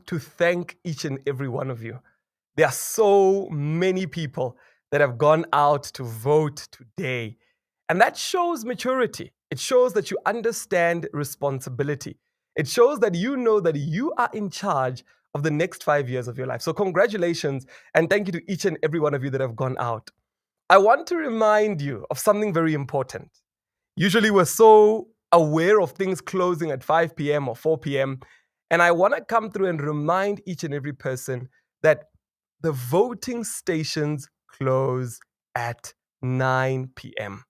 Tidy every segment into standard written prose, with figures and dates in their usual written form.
to thank each and every one of you. There are so many people that have gone out to vote today. And that shows maturity. It shows that you understand responsibility. It shows that you know that you are in charge of the next 5 years of your life. So, congratulations and thank you to each and every one of you that have gone out. I want to remind you of something very important. Usually, we're so aware of things closing at 5 p.m. or 4 p.m. And I want to come through and remind each and every person that the voting stations close at 9 p.m.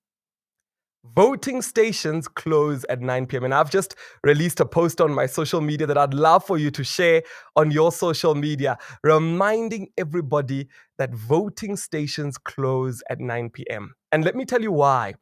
Voting stations close at 9 p.m. And I've just released a post on my social media that I'd love for you to share on your social media, reminding everybody that voting stations close at 9 p.m. And let me tell you why.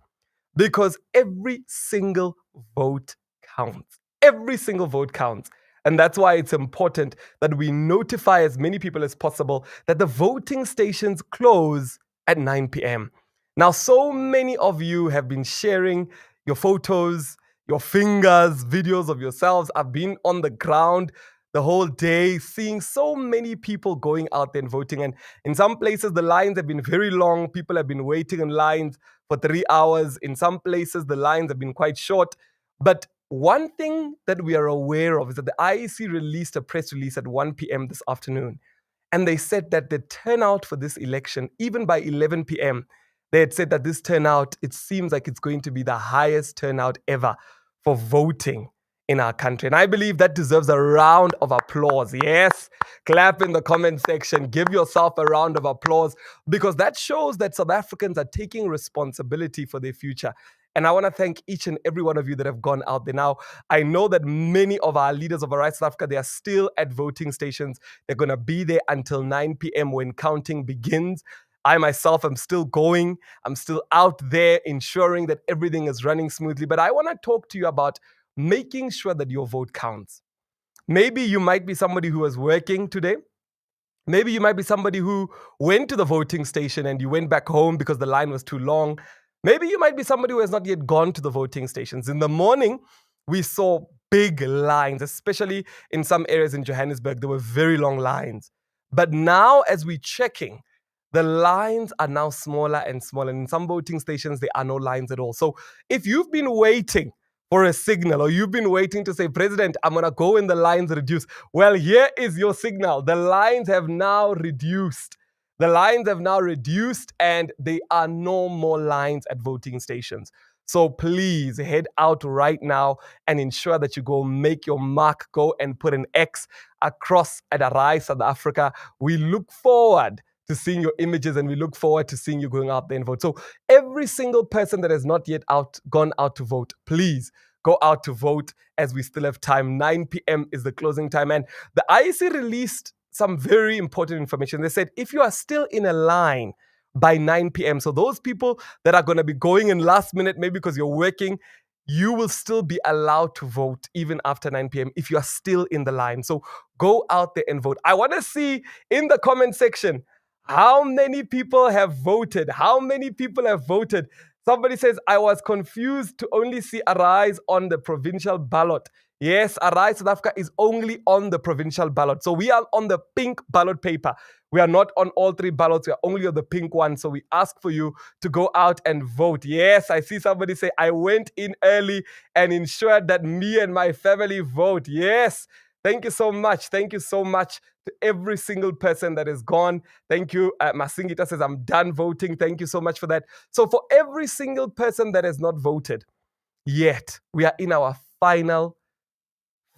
Because every single vote counts. Every single vote counts. And that's why it's important that we notify as many people as possible that the voting stations close at 9 p.m. Now, so many of you have been sharing your photos, your fingers, videos of yourselves. I've been on the ground the whole day, seeing so many people going out there and voting. And in some places, the lines have been very long. People have been waiting in lines for 3 hours. In some places, the lines have been quite short. But one thing that we are aware of is that the IEC released a press release at 1 p.m. this afternoon. And they said that the turnout for this election, even by 11 p.m., they had said that this turnout, it seems like it's going to be the highest turnout ever for voting in our country. And I believe that deserves a round of applause. Yes, clap in the comment section. Give yourself a round of applause because that shows that South Africans are taking responsibility for their future. And I want to thank each and every one of you that have gone out there. Now, I know that many of our leaders of Arise South Africa, they are still at voting stations. They're going to be there until 9 p.m. when counting begins. I myself am still going. I'm still out there ensuring that everything is running smoothly. But I want to talk to you about making sure that your vote counts. Maybe you might be somebody who was working today. Maybe you might be somebody who went to the voting station and you went back home because the line was too long. Maybe you might be somebody who has not yet gone to the voting stations. In the morning, we saw big lines, especially in some areas in Johannesburg. There were very long lines. But now, as we're checking, the lines are now smaller and smaller. And in some voting stations, there are no lines at all. So if you've been waiting for a signal or you've been waiting to say, President, I'm going to go when the lines reduce. Well, here is your signal. The lines have now reduced. The lines have now reduced and there are no more lines at voting stations. So please head out right now and ensure that you go make your mark, go and put an X across at Arise South Africa. We look forward to seeing your images and we look forward to seeing you going out there and vote. So every single person that has not yet gone out to vote, please go out to vote as we still have time. 9 p.m. is the closing time. And the IEC released some very important information. They said if you are still in a line by 9 p.m., so those people that are going to be going in last minute, maybe because you're working, you will still be allowed to vote even after 9 p.m. if you are still in the line. So go out there and vote. I want to see in the comment section, how many people have voted? How many people have voted? Somebody says, I was confused to only see Arise on the provincial ballot. Yes, Arise South Africa is only on the provincial ballot. So we are on the pink ballot paper. We are not on all 3 ballots. We are only on the pink one. So we ask for you to go out and vote. Yes, I see somebody say, I went in early and ensured that me and my family vote. Yes. Thank you so much. Thank you so much to every single person that is gone. Thank you. Masingita says, I'm done voting. Thank you so much for that. So for every single person that has not voted yet, we are in our final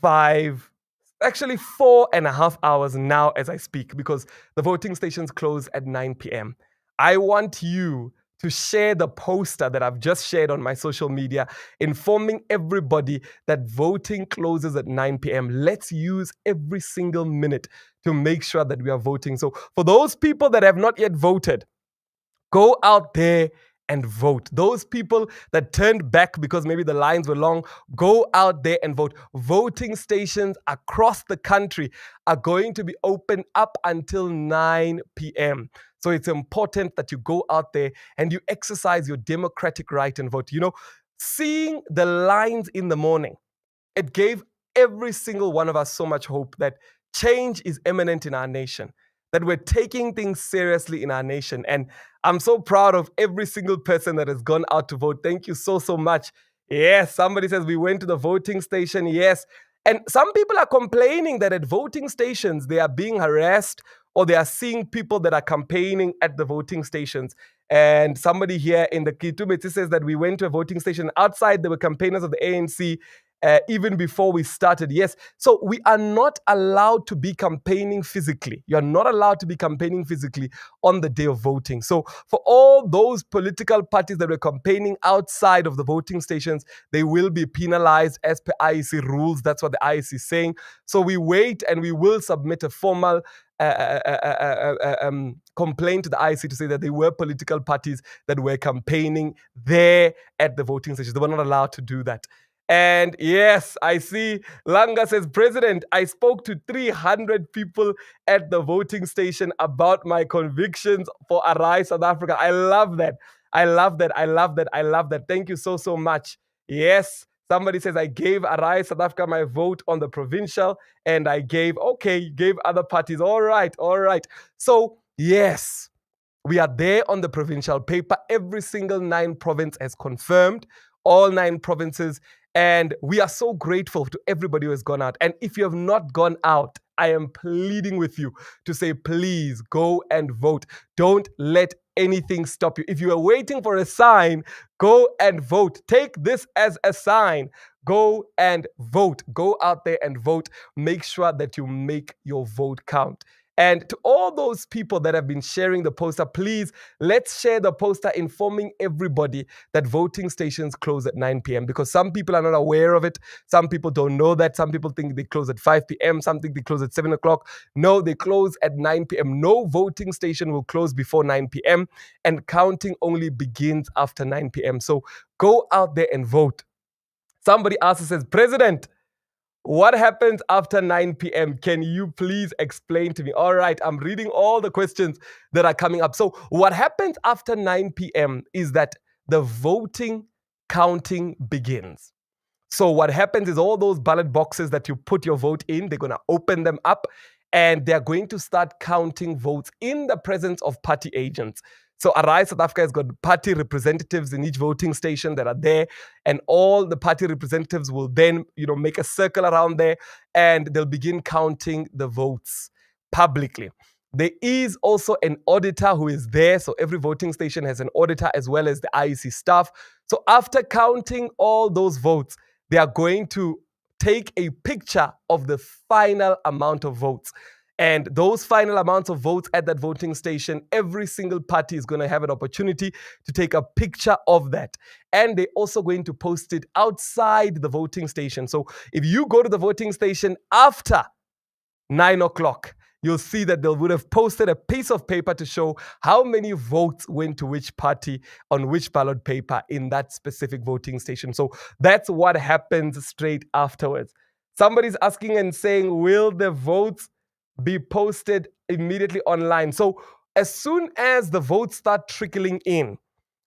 4.5 hours now as I speak because the voting stations close at 9 p.m. I want you to share the poster that I've just shared on my social media, informing everybody that voting closes at 9 p.m. Let's use every single minute to make sure that we are voting. So for those people that have not yet voted, go out there and vote. Those people that turned back because maybe the lines were long, go out there and vote. Voting stations across the country are going to be open up until 9 p.m. So it's important that you go out there and you exercise your democratic right and vote. You know, seeing the lines in the morning, it gave every single one of us so much hope that change is imminent in our nation, that we're taking things seriously in our nation. And I'm so proud of every single person that has gone out to vote. Thank you so, so much. Yes, somebody says we went to the voting station. Yes. And some people are complaining that at voting stations, they are being harassed or they are seeing people that are campaigning at the voting stations. And somebody here in the Kitumetsi says that we went to a voting station. Outside, there were campaigners of the ANC even before we started. Yes. So we are not allowed to be campaigning physically. You are not allowed to be campaigning physically on the day of voting. So for all those political parties that were campaigning outside of the voting stations, they will be penalized as per IEC rules. That's what the IEC is saying. So we wait and we will submit a formal complaint to the IEC to say that they were political parties that were campaigning there at the voting stations. They were not allowed to do that. And yes, I see Langa says, President, I spoke to 300 people at the voting station about my convictions for Arise South Africa. I love that. I love that. I love that. I love that. Thank you so, so much. Yes. Somebody says, I gave Arise South Africa my vote on the provincial, and I gave other parties. All right. All right. So, yes, we are there on the provincial paper. Every single 9 province has confirmed, all 9 provinces. And we are so grateful to everybody who has gone out. And if you have not gone out, I am pleading with you to say, please go and vote. Don't let anything stop you. If you are waiting for a sign, go and vote. Take this as a sign. Go and vote. Go out there and vote. Make sure that you make your vote count. And to all those people that have been sharing the poster, please, let's share the poster informing everybody that voting stations close at 9 p.m. because some people are not aware of it. Some people don't know that. Some people think they close at 5 p.m. Some think they close at 7 o'clock. No, they close at 9 p.m. No voting station will close before 9 p.m. and counting only begins after 9 p.m. So go out there and vote. Somebody else says, President, what happens after 9 p.m.? Can you please explain to me? All right, I'm reading all the questions that are coming up. So what happens after 9 p.m. is that the voting counting begins. So what happens is all those ballot boxes that you put your vote in, they're going to open them up and they're going to start counting votes in the presence of party agents. So Arise South Africa has got party representatives in each voting station that are there, and all the party representatives will then, make a circle around there, and they'll begin counting the votes publicly. There is also an auditor who is there. So every voting station has an auditor as well as the IEC staff. So after counting all those votes, they are going to take a picture of the final amount of votes. And those final amounts of votes at that voting station, every single party is going to have an opportunity to take a picture of that. And they're also going to post it outside the voting station. So if you go to the voting station after 9 o'clock, you'll see that they would have posted a piece of paper to show how many votes went to which party on which ballot paper in that specific voting station. So that's what happens straight afterwards. Somebody's asking and saying, will the votes be posted immediately online? So as soon as the votes start trickling in,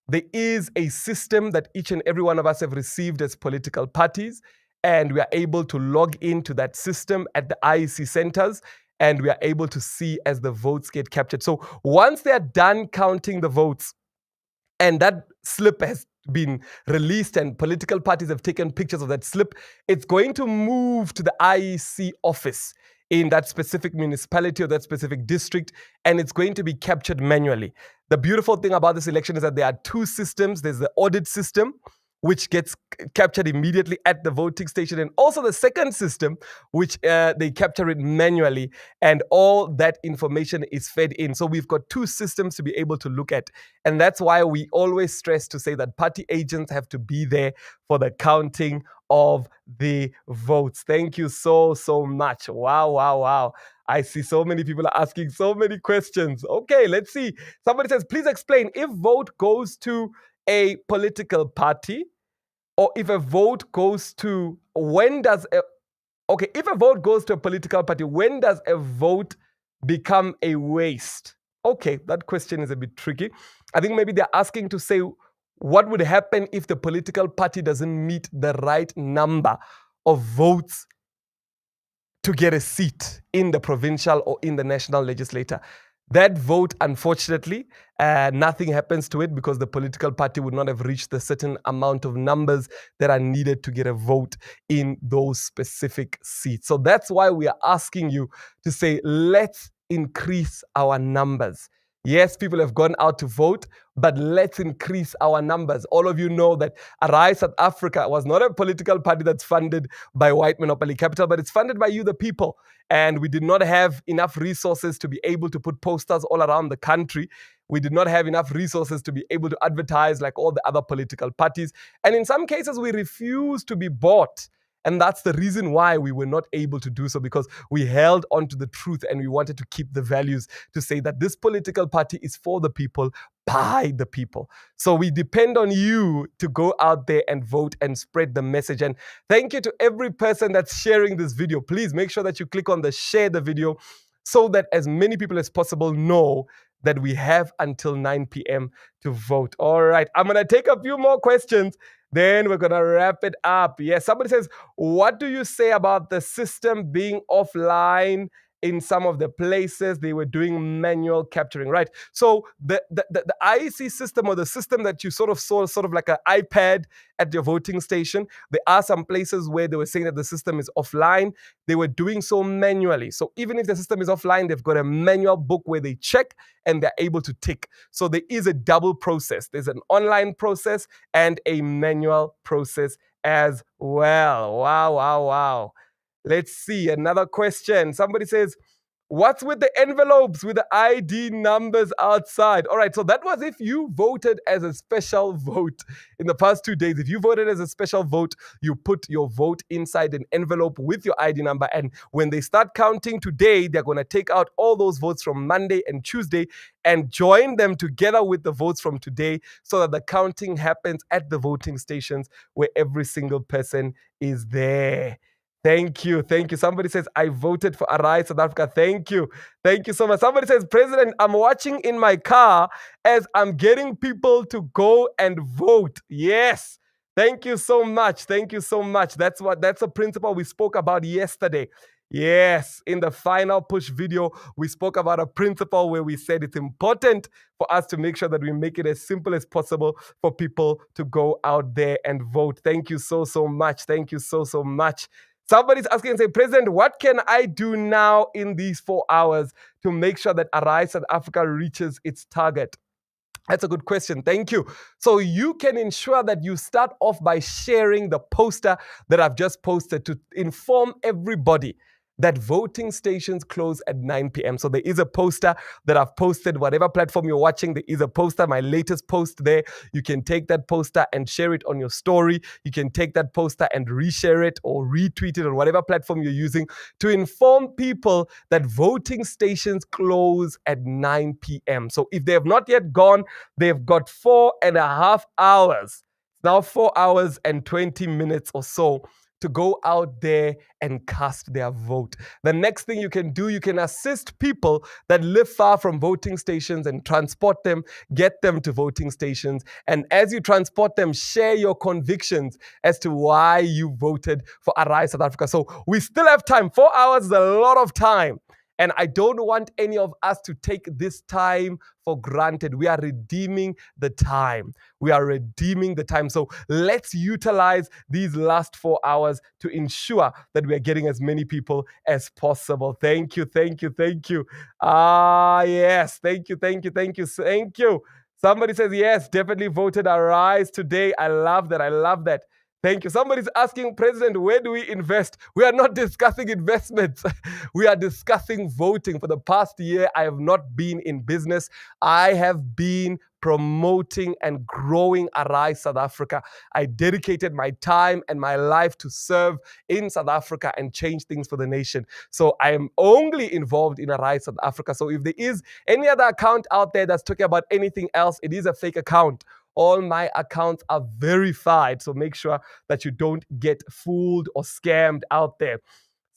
there is a system that each and every one of us have received as political parties, and we are able to log into that system at the IEC centers, and we are able to see as the votes get captured. So once they are done counting the votes, and that slip has been released and political parties have taken pictures of that slip, it's going to move to the IEC office in that specific municipality or that specific district, and it's going to be captured manually. The beautiful thing about this election is that there are 2 systems. There's the audit system, which gets captured immediately at the voting station, and also the second system, which they capture it manually, and all that information is fed in. So we've got 2 systems to be able to look at, and that's why we always stress to say that party agents have to be there for the counting of the votes. Thank you so, so much. Wow, wow, wow. I see so many people are asking so many questions. Okay, let's see. Somebody says, please explain if vote goes to a political party, or if a vote goes to, if a vote goes to a political party, when does a vote become a waste? Okay, that question is a bit tricky. I think maybe they're asking to say, what would happen if the political party doesn't meet the right number of votes to get a seat in the provincial or in the national legislature. That vote, unfortunately, nothing happens to it because the political party would not have reached the certain amount of numbers that are needed to get a vote in those specific seats. So that's why we are asking you to say, let's increase our numbers. Yes, people have gone out to vote, but let's increase our numbers. All of you know that Arise South Africa was not a political party that's funded by white monopoly capital, but it's funded by you, the people. And we did not have enough resources to be able to put posters all around the country. We did not have enough resources to be able to advertise like all the other political parties. And in some cases, we refused to be bought. And that's the reason why we were not able to do so, because we held on to the truth and we wanted to keep the values to say that this political party is for the people, by the people. So we depend on you to go out there and vote and spread the message. And thank you to every person that's sharing this video. Please make sure that you click on the share the video so that as many people as possible know that we have until 9 p.m. to vote. All right, I'm going to take a few more questions. Then we're going to wrap it up. Yes, somebody says, what do you say about the system being offline in some of the places they were doing manual capturing, right? So the IEC system, or the system that you sort of saw, sort of like an iPad at your voting station, there are some places where they were saying that the system is offline. They were doing so manually. So even if the system is offline, they've got a manual book where they check and they're able to tick. So there is a double process. There's an online process and a manual process as well. Wow, wow, wow. Let's see, another question. Somebody says, what's with the envelopes with the ID numbers outside? All right, so that was if you voted as a special vote in the past 2 days. If you voted as a special vote, you put your vote inside an envelope with your ID number. And when they start counting today, they're going to take out all those votes from Monday and Tuesday and join them together with the votes from today so that the counting happens at the voting stations where every single person is there. Thank you. Thank you. Somebody says, I voted for Arise South Africa. Thank you. Thank you so much. Somebody says, President, I'm watching in my car as I'm getting people to go and vote. Yes. Thank you so much. Thank you so much. That's a principle we spoke about yesterday. Yes, in the final push video, we spoke about a principle where we said it's important for us to make sure that we make it as simple as possible for people to go out there and vote. Thank you so, so much. Thank you so, so much. Somebody's asking and say, President, what can I do now in these 4 hours to make sure that Arise South Africa reaches its target? That's a good question. Thank you. So you can ensure that you start off by sharing the poster that I've just posted to inform everybody that voting stations close at 9 p.m. So there is a poster that I've posted, whatever platform you're watching, there is a poster, my latest post there. You can take that poster and share it on your story. You can take that poster and reshare it or retweet it on whatever platform you're using to inform people that voting stations close at 9 p.m. So if they have not yet gone, they've got 4.5 hours. Now 4 hours and 20 minutes or so to go out there and cast their vote. The next thing you can do, you can assist people that live far from voting stations and transport them, get them to voting stations. And as you transport them, share your convictions as to why you voted for Arise South Africa. So we still have time. 4 hours is a lot of time. And I don't want any of us to take this time for granted. We are redeeming the time. We are redeeming the time. So let's utilize these last 4 hours to ensure that we are getting as many people as possible. Thank you, thank you, thank you. Yes, thank you, thank you, thank you, thank you. Somebody says, yes, definitely voted Arise today. I love that, I love that. Thank you. Somebody's asking, President, where do we invest? We are not discussing investments. We are discussing voting. For the past year, I have not been in business. I have been promoting and growing Arise South Africa. I dedicated my time and my life to serve in South Africa and change things for the nation. So I am only involved in Arise South Africa. So if there is any other account out there that's talking about anything else, it is a fake account. All my accounts are verified, so make sure that you don't get fooled or scammed out there.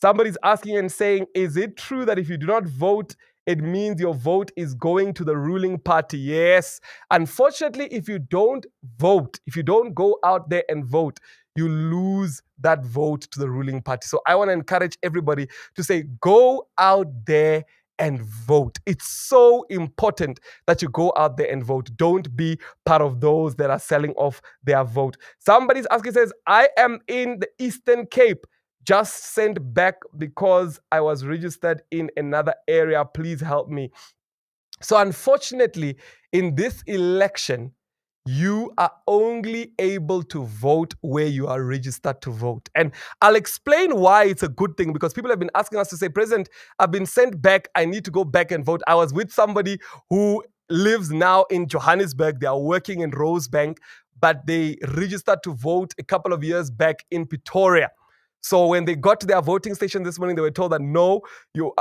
Somebody's asking and saying, is it true that if you do not vote, it means your vote is going to the ruling party? Yes. Unfortunately, if you don't vote, if you don't go out there and vote, you lose that vote to the ruling party. So I want to encourage everybody to say, go out there and vote. It's so important that you go out there and vote. Don't be part of those that are selling off their vote. Somebody's asking, says, I am in the Eastern Cape, just sent back because I was registered in another area. Please help me. So unfortunately, in this election, you are only able to vote where you are registered to vote. And I'll explain why it's a good thing, because people have been asking us to say, President, I've been sent back. I need to go back and vote. I was with somebody who lives now in Johannesburg. They are working in Rosebank, but they registered to vote a couple of years back in Pretoria. So when they got to their voting station this morning, they were told that no, you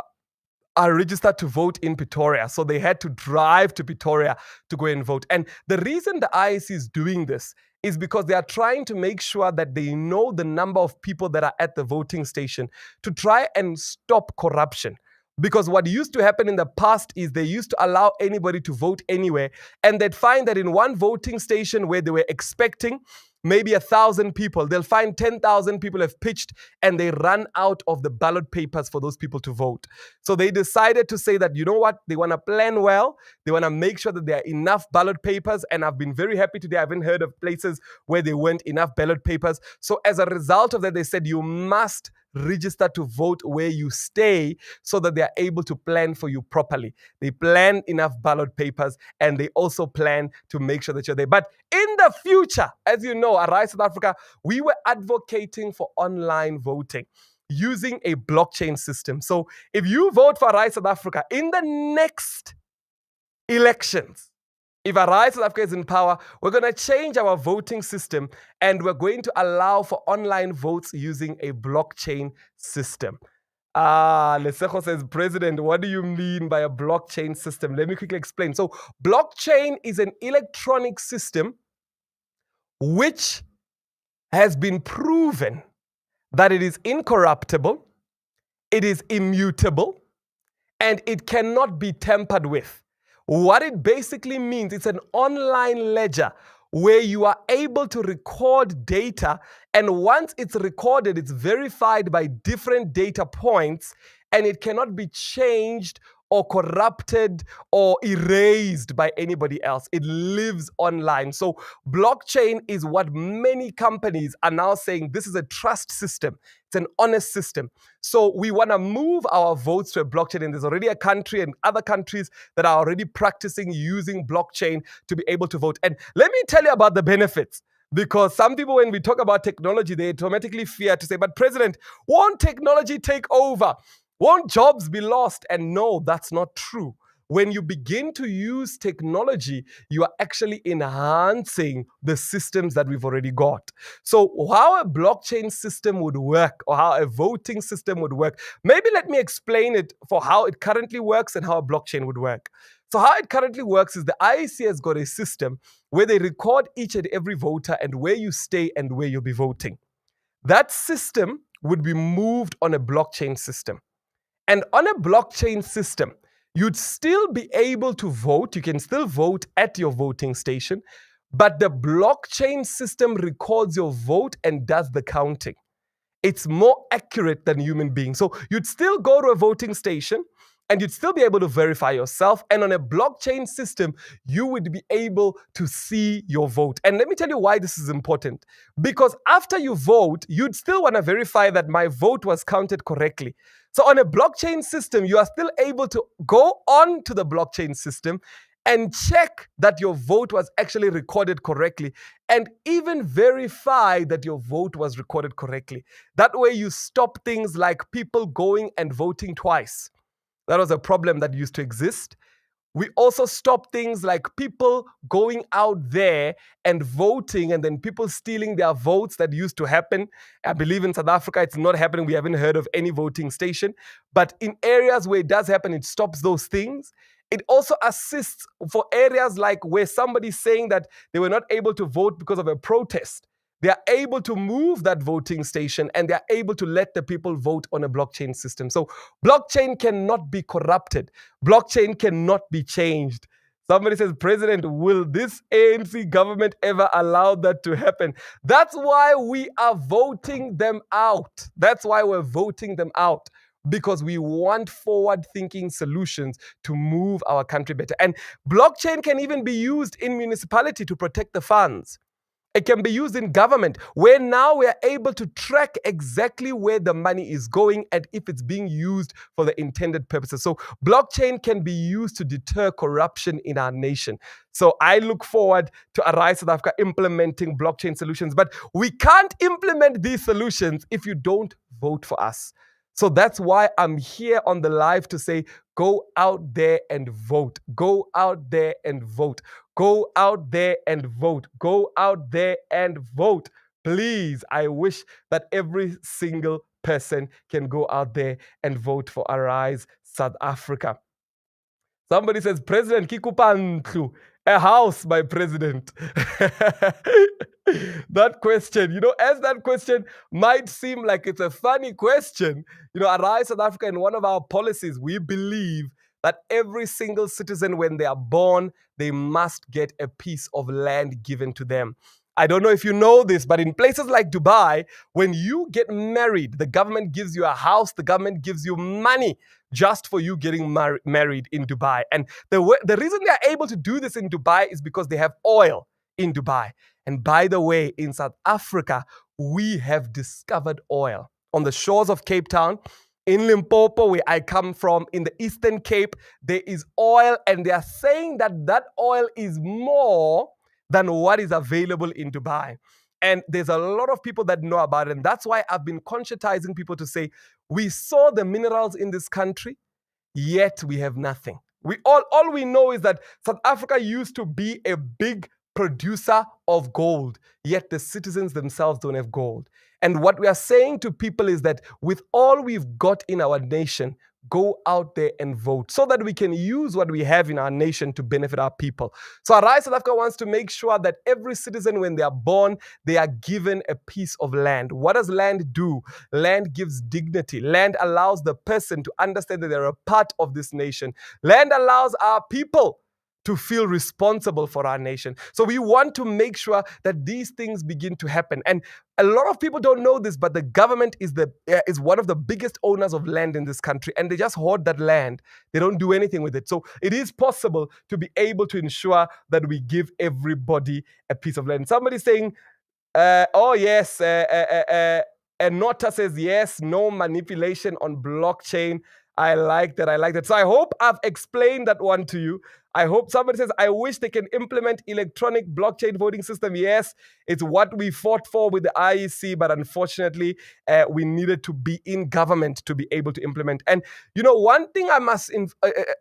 are registered to vote in Pretoria. So they had to drive to Pretoria to go and vote. And the reason the IEC is doing this is because they are trying to make sure that they know the number of people that are at the voting station to try and stop corruption. Because what used to happen in the past is they used to allow anybody to vote anywhere, and they'd find that in one voting station where they were expecting maybe 1,000 people, they'll find 10,000 people have pitched and they run out of the ballot papers for those people to vote. So they decided to say that, you know what, they want to plan well, they want to make sure that there are enough ballot papers, and I've been very happy today. I haven't heard of places where there weren't enough ballot papers. So as a result of that, they said you must register to vote where you stay so that they are able to plan for you properly. They plan enough ballot papers, and they also plan to make sure that you're there. But in the future, as you know, Arise South Africa, we were advocating for online voting using a blockchain system. So if you vote for Arise South Africa in the next elections, if Arise South Africa is in power, we're going to change our voting system, and we're going to allow for online votes using a blockchain system. Lesego says, President, what do you mean by a blockchain system? Let me quickly explain. So blockchain is an electronic system which has been proven that it is incorruptible, it is immutable, and it cannot be tampered with. What it basically means, it's an online ledger where you are able to record data, and once it's recorded, it's verified by different data points, and it cannot be changed or corrupted or erased by anybody else. It lives online. So blockchain is what many companies are now saying, this is a trust system. It's an honest system. So we want to move our votes to a blockchain, and there's already a country and other countries that are already practicing using blockchain to be able to vote. And let me tell you about the benefits. Because some people, when we talk about technology, they automatically fear to say, but President, won't technology take over? Won't jobs be lost? And no, that's not true. When you begin to use technology, you are actually enhancing the systems that we've already got. So how a blockchain system would work, or how a voting system would work, maybe let me explain it for how it currently works and how a blockchain would work. So how it currently works is the IEC has got a system where they record each and every voter and where you stay and where you'll be voting. That system would be moved on a blockchain system. And on a blockchain system, you'd still be able to vote. You can still vote at your voting station, but the blockchain system records your vote and does the counting. It's more accurate than human beings. So you'd still go to a voting station and you'd still be able to verify yourself. And on a blockchain system, you would be able to see your vote. And let me tell you why this is important. Because after you vote, you'd still want to verify that my vote was counted correctly. So on a blockchain system, you are still able to go on to the blockchain system and check that your vote was actually recorded correctly, and even verify that your vote was recorded correctly. That way you stop things like people going and voting twice. That was a problem that used to exist. We also stop things like people going out there and voting and then people stealing their votes. That used to happen. I believe in South Africa, it's not happening. We haven't heard of any voting station. But in areas where it does happen, it stops those things. It also assists for areas like where somebody's saying that they were not able to vote because of a protest. They are able to move that voting station and they are able to let the people vote on a blockchain system. So blockchain cannot be corrupted. Blockchain cannot be changed. Somebody says, President, will this ANC government ever allow that to happen? That's why we are voting them out. That's why we're voting them out. Because we want forward-thinking solutions to move our country better. And blockchain can even be used in municipality to protect the funds. It can be used in government, where now we are able to track exactly where the money is going and if it's being used for the intended purposes. So blockchain can be used to deter corruption in our nation. So I look forward to Arise South Africa implementing blockchain solutions. But we can't implement these solutions if you don't vote for us. So that's why I'm here on the live to say, go out there and vote. Go out there and vote. Go out there and vote. Go out there and vote. Please, I wish that every single person can go out there and vote for Arise South Africa. Somebody says, President Kikupantlu, a house, my president. That question, as that question might seem like it's a funny question, Arise South Africa, in one of our policies, we believe that every single citizen, when they are born, they must get a piece of land given to them. I don't know if you know this, but in places like Dubai, when you get married, the government gives you a house, the government gives you money just for you getting married in Dubai. And the reason they are able to do this in Dubai is because they have oil in Dubai. And by the way, in South Africa, we have discovered oil on the shores of Cape Town. In Limpopo, where I come from, in the Eastern Cape, there is oil, and they are saying that that oil is more than what is available in Dubai. And there's a lot of people that know about it. And that's why I've been conscientizing people to say, we saw the minerals in this country, yet we have nothing. All we know is that South Africa used to be a big producer of gold, yet the citizens themselves don't have gold. And what we are saying to people is that with all we've got in our nation, go out there and vote so that we can use what we have in our nation to benefit our people. So Arise South Africa wants to make sure that every citizen, when they are born, they are given a piece of land. What does land do? Land gives dignity. Land allows the person to understand that they're a part of this nation. Land allows our people to feel responsible for our nation. So we want to make sure that these things begin to happen. And a lot of people don't know this, but the government is one of the biggest owners of land in this country, and they just hoard that land. They don't do anything with it. So it is possible to be able to ensure that we give everybody a piece of land. Somebody's saying, oh yes, Nota says yes, no manipulation on blockchain. I like that. So I hope I've explained that one to you. I hope somebody says, I wish they can implement electronic blockchain voting system. Yes, it's what we fought for with the IEC, but unfortunately, we needed to be in government to be able to implement. And one thing I must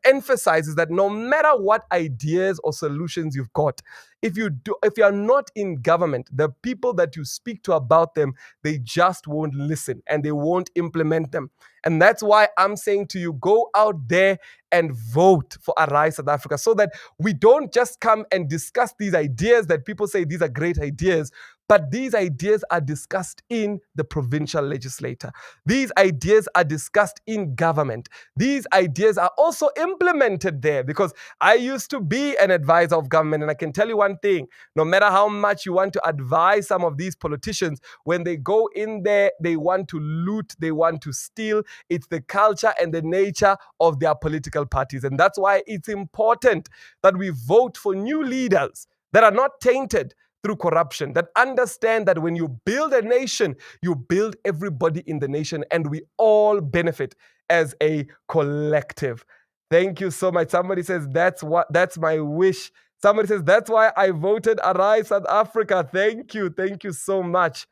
emphasize is that no matter what ideas or solutions you've got, if you are not in government, the people that you speak to about them, they just won't listen and they won't implement them. And that's why I'm saying to you, go out there and vote for Arise South Africa so that we don't just come and discuss these ideas that people say these are great ideas, but these ideas are discussed in the provincial legislature. These ideas are discussed in government. These ideas are also implemented there, because I used to be an advisor of government, and I can tell you one thing, no matter how much you want to advise some of these politicians, when they go in there, they want to loot, they want to steal. It's the culture and the nature of their political parties. And that's why it's important that we vote for new leaders that are not tainted through corruption, that understand that when you build a nation, you build everybody in the nation, and we all benefit as a collective. Thank you so much. Somebody says, that's my wish. Somebody says, that's why I voted Arise South Africa. Thank you so much.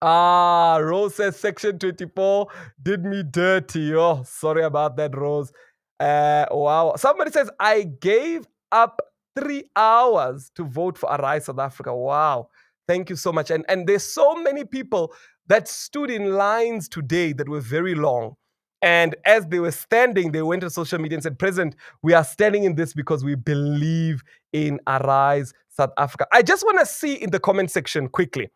Rose says Section 24 did me dirty. Oh, sorry about that, Rose. Wow. Somebody says, I gave up 3 hours to vote for Arise South Africa. Wow. Thank you so much. And there's so many people that stood in lines today that were very long. And as they were standing, they went to social media and said, President, we are standing in this because we believe in Arise South Africa. I just want to see in the comment section quickly,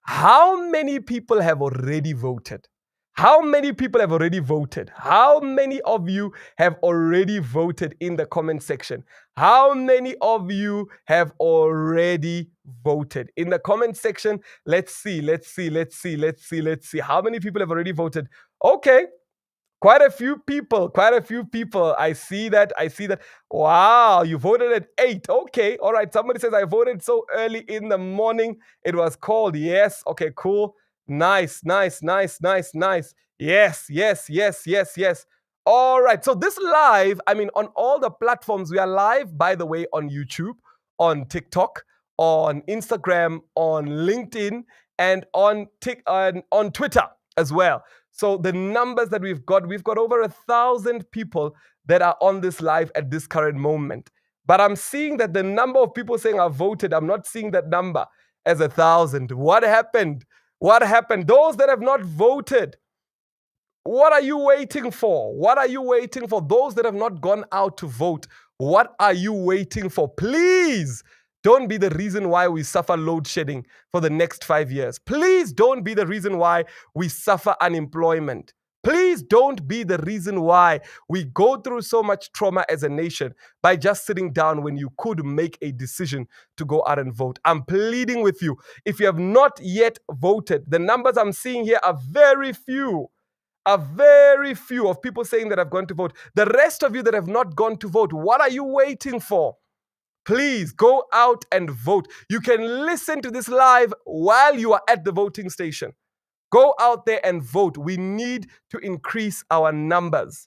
how many people have already voted? How many people have already voted? How many of you have already voted in the comment section? How many of you have already voted? In the comment section, let's see. How many people have already voted? Okay, quite a few people. I see that. Wow, you voted at 8. Okay, all right. Somebody says, I voted so early in the morning. It was called. Yes. Okay, cool. Nice. Yes. All right. So this live, on all the platforms, we are live, by the way, on YouTube, on TikTok, on Instagram, on LinkedIn, and on Twitter as well. So the numbers that we've got over 1,000 people that are on this live at this current moment. But I'm seeing that the number of people saying I voted, I'm not seeing that number as 1,000. What happened? Those that have not voted, what are you waiting for? Those that have not gone out to vote, what are you waiting for? Please don't be the reason why we suffer load shedding for the next 5 years. Please don't be the reason why we suffer unemployment. Please don't be the reason why we go through so much trauma as a nation by just sitting down when you could make a decision to go out and vote. I'm pleading with you. If you have not yet voted, the numbers I'm seeing here are very few of people saying that have gone to vote. The rest of you that have not gone to vote, what are you waiting for? Please go out and vote. You can listen to this live while you are at the voting station. Go out there and vote. We need to increase our numbers.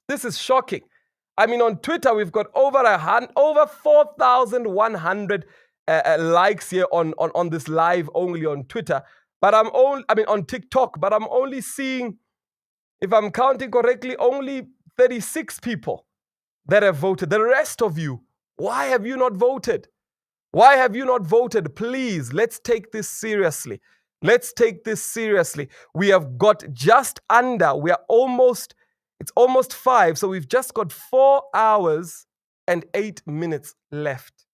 This is shocking. On Twitter, we've got over 4,100 likes here on this live only on Twitter. But on TikTok, but I'm only seeing, if I'm counting correctly, only 36 people that have voted. The rest of you, why have you not voted? Please, let's take this seriously. We have got it's almost 5, so we've just got 4 hours and 8 minutes left.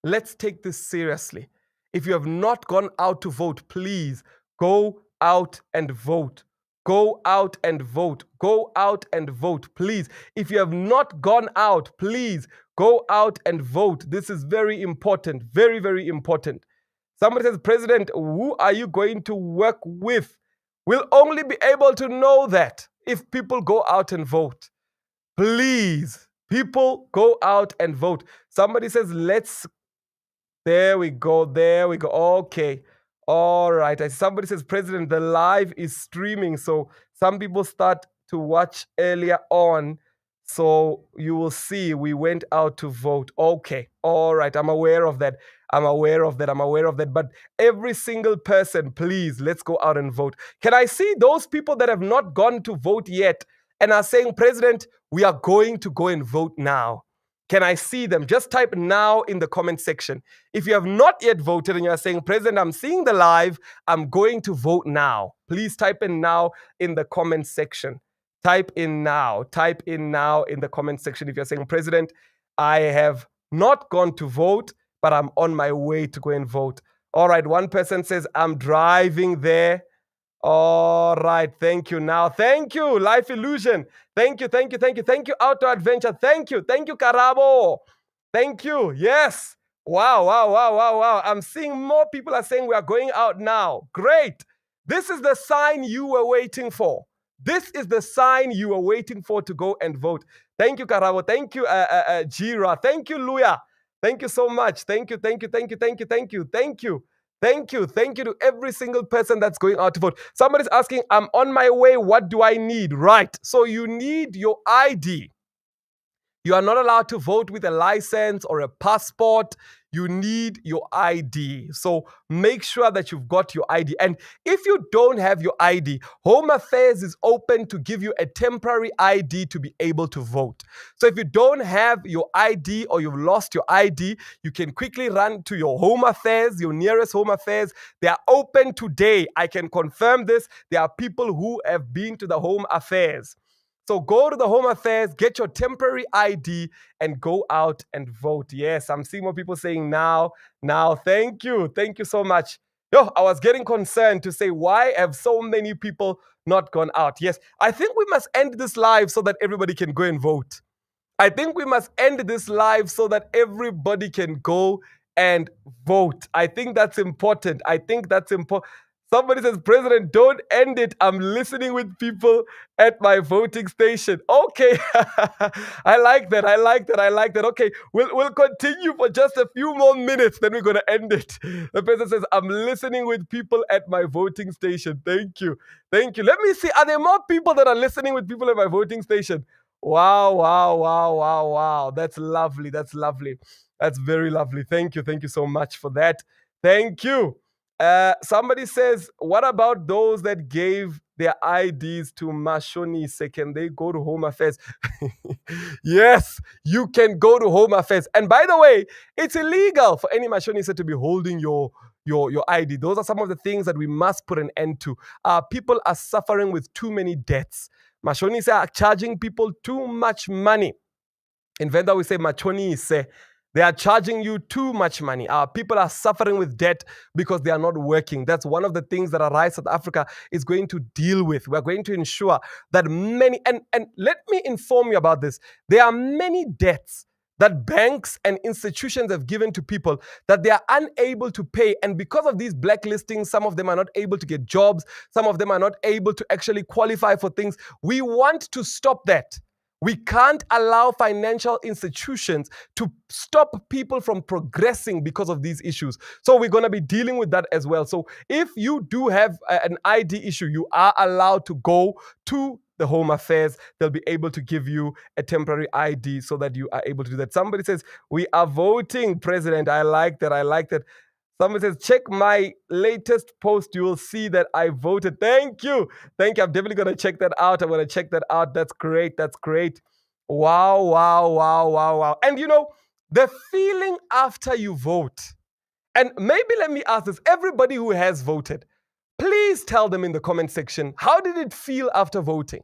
Let's take this seriously. If you have not gone out to vote, please go out and vote. Go out and vote. Please. If you have not gone out, please go out and vote. This is very important. Very, very important. Somebody says, President, who are you going to work with? We'll only be able to know that if people go out and vote. Please, people, go out and vote. Somebody says, there we go. Okay. All right. Somebody says, President, the live is streaming. So some people start to watch earlier on. So you will see we went out to vote. Okay. All right. I'm aware of that. But every single person, please, let's go out and vote. Can I see those people that have not gone to vote yet and are saying, President, we are going to go and vote now? Can I see them? Just type now in the comment section. If you have not yet voted and you are saying, President, I'm seeing the live, I'm going to vote now. Please type in now in the comment section. Type in now in the comment section. If you're saying, President, I have not gone to vote, but I'm on my way to go and vote. All right, one person says, I'm driving there. All right, thank you now. Thank you, Life Illusion. Thank you, Outdoor Adventure. Thank you, Karabo. Thank you, yes. Wow. I'm seeing more people are saying we are going out now. Great. This is the sign you were waiting for. This is the sign you were waiting for to go and vote. Thank you, Karabo. Thank you, Jira. Thank you, Luya. Thank you so much. Thank you. Thank you to every single person that's going out to vote. Somebody's asking, I'm on my way. What do I need? Right. So you need your ID. You are not allowed to vote with a license or a passport. You need your ID. So make sure that you've got your ID. And if you don't have your ID, Home Affairs is open to give you a temporary ID to be able to vote. So if you don't have your ID or you've lost your ID, you can quickly run to your Home Affairs, your nearest Home Affairs. They are open today. I can confirm this. There are people who have been to the Home Affairs. So go to the Home Affairs, get your temporary ID, and go out and vote. Yes, I'm seeing more people saying now. Thank you so much. Yo, I was getting concerned to say, why have so many people not gone out? Yes, I think we must end this live so that everybody can go and vote. I think we must end this live so that everybody can go and vote. I think that's important. I think that's important. Somebody says, President, don't end it. I'm listening with people at my voting station. Okay. I like that. I like that. I like that. Okay. We'll continue for just a few more minutes, then we're going to end it. The person says, I'm listening with people at my voting station. Thank you. Thank you. Let me see. Are there more people that are listening with people at my voting station? Wow, wow, wow, wow, wow. That's lovely. That's lovely. That's very lovely. Thank you. Thank you so much for that. Thank you. Somebody says, what about those that gave their IDs to Mashonise? Can they go to Home Affairs? Yes, you can go to Home Affairs. And by the way, it's illegal for any Mashonise to be holding your ID. Those are some of the things that we must put an end to. People are suffering with too many debts. Mashonise are charging people too much money. In Venda, we say Machonise. They are charging you too much money. People are suffering with debt because they are not working. That's one of the things that Arise South Africa is going to deal with. We're going to ensure that many, and let me inform you about this. There are many debts that banks and institutions have given to people that they are unable to pay. And because of these blacklistings, some of them are not able to get jobs. Some of them are not able to actually qualify for things. We want to stop that. We can't allow financial institutions to stop people from progressing because of these issues. So we're going to be dealing with that as well. So if you do have an ID issue, you are allowed to go to the Home Affairs. They'll be able to give you a temporary ID so that you are able to do that. Somebody says, we are voting, President. I like that. I like that. Somebody says, check my latest post. You will see that I voted. Thank you. Thank you. I'm definitely going to check that out. I'm going to check that out. That's great. That's great. Wow, wow, wow, wow, wow. And you know, the feeling after you vote, and maybe let me ask this, everybody who has voted, please tell them in the comment section, how did it feel after voting?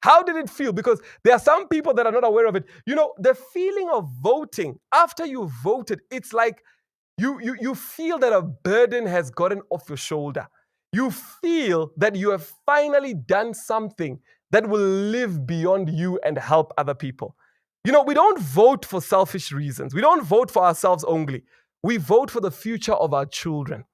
How did it feel? Because there are some people that are not aware of it. You know, the feeling of voting after you voted, it's like you feel that a burden has gotten off your shoulder. You feel that you have finally done something that will live beyond you and help other people. You know, we don't vote for selfish reasons. We don't vote for ourselves only. We vote for the future of our children.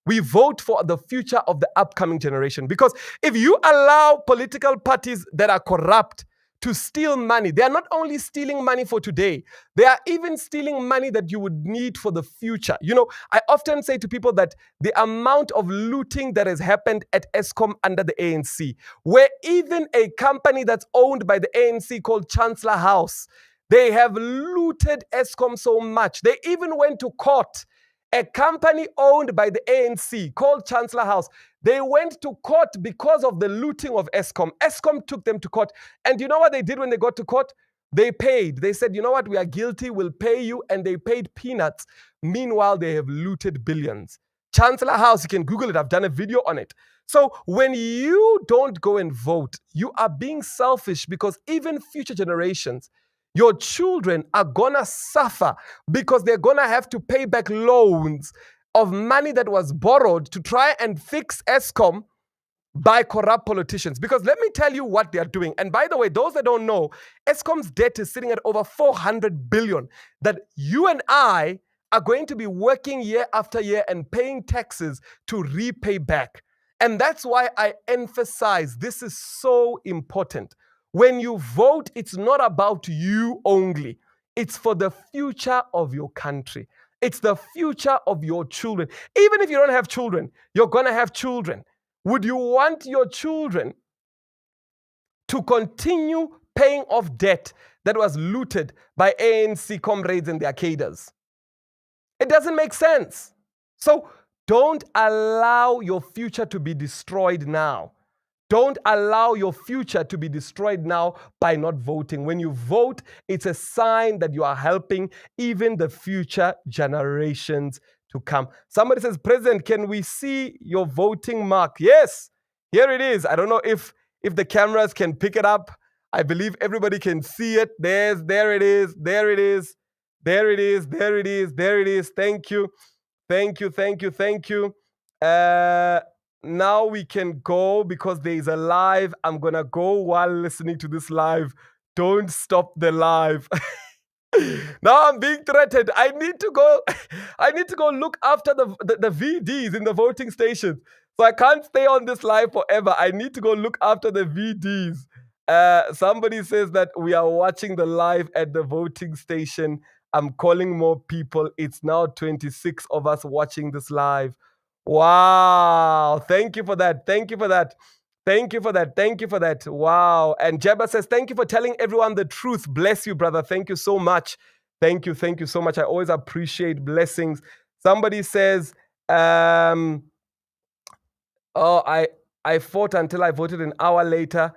We vote for the future of the upcoming generation. Because if you allow political parties that are corrupt to steal money, they are not only stealing money for today, they are even stealing money that you would need for the future. You know, I often say to people that the amount of looting that has happened at Eskom under the ANC, where even a company that's owned by the ANC called Chancellor House, they have looted Eskom so much. They even went to court. A company owned by the ANC called Chancellor House, they went to court because of the looting of Eskom. Eskom took them to court. And you know what they did when they got to court? They paid. They said, you know what, we are guilty, we'll pay you. And they paid peanuts. Meanwhile, they have looted billions. Chancellor House, you can Google it. I've done a video on it. So when you don't go and vote, you are being selfish because even future generations, your children are gonna suffer because they're gonna have to pay back loans of money that was borrowed to try and fix Eskom by corrupt politicians. Because let me tell you what they are doing. And by the way, those that don't know, Eskom's debt is sitting at over 400 billion that you and I are going to be working year after year and paying taxes to repay back. And that's why I emphasize this is so important. When you vote, it's not about you only. It's for the future of your country. It's the future of your children. Even if you don't have children, you're going to have children. Would you want your children to continue paying off debt that was looted by ANC comrades and their cadres? It doesn't make sense. So don't allow your future to be destroyed now. Don't allow your future to be destroyed now by not voting. When you vote, it's a sign that you are helping even the future generations to come. Somebody says, President, can we see your voting mark? Yes, here it is. I don't know if the cameras can pick it up. I believe everybody can see it. There it is. There it is. There it is. There it is. There it is. Thank you. Thank you. Thank you. Thank you. Now we can go because there is a live. I'm gonna go while listening to this live. Don't stop the live. Now I'm being threatened. I need to go. I need to go look after the VDs in the voting station. So I can't stay on this live forever. I need to go look after the VDs. Somebody says that we are watching the live at the voting station. I'm calling more people. It's now 26 of us watching this live. Wow. Thank you for that. Thank you for that. Thank you for that. Thank you for that. Wow. And Jeba says, thank you for telling everyone the truth. Bless you, brother. Thank you so much. Thank you. Thank you so much. I always appreciate blessings. Somebody says, oh, I fought until I voted an hour later.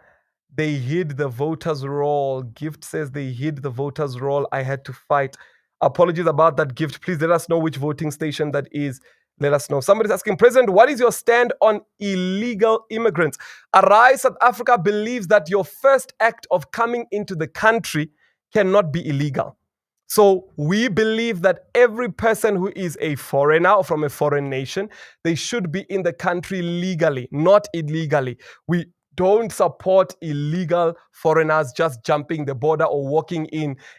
They hid the voters' roll. Gift says they hid the voters' roll. I had to fight. Apologies about that, Gift. Please let us know which voting station that is. Let us know. Somebody's asking, President, what is your stand on illegal immigrants? Arise South Africa believes that your first act of coming into the country cannot be illegal. So we believe that every person who is a foreigner or from a foreign nation, they should be in the country legally, not illegally. We don't support illegal foreigners just jumping the border or walking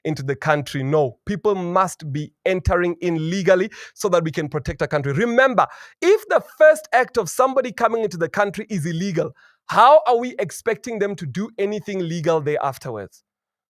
into the country. No, people must be entering in legally so that we can protect our country. Remember, if the first act of somebody coming into the country is illegal, how are we expecting them to do anything legal there afterwards?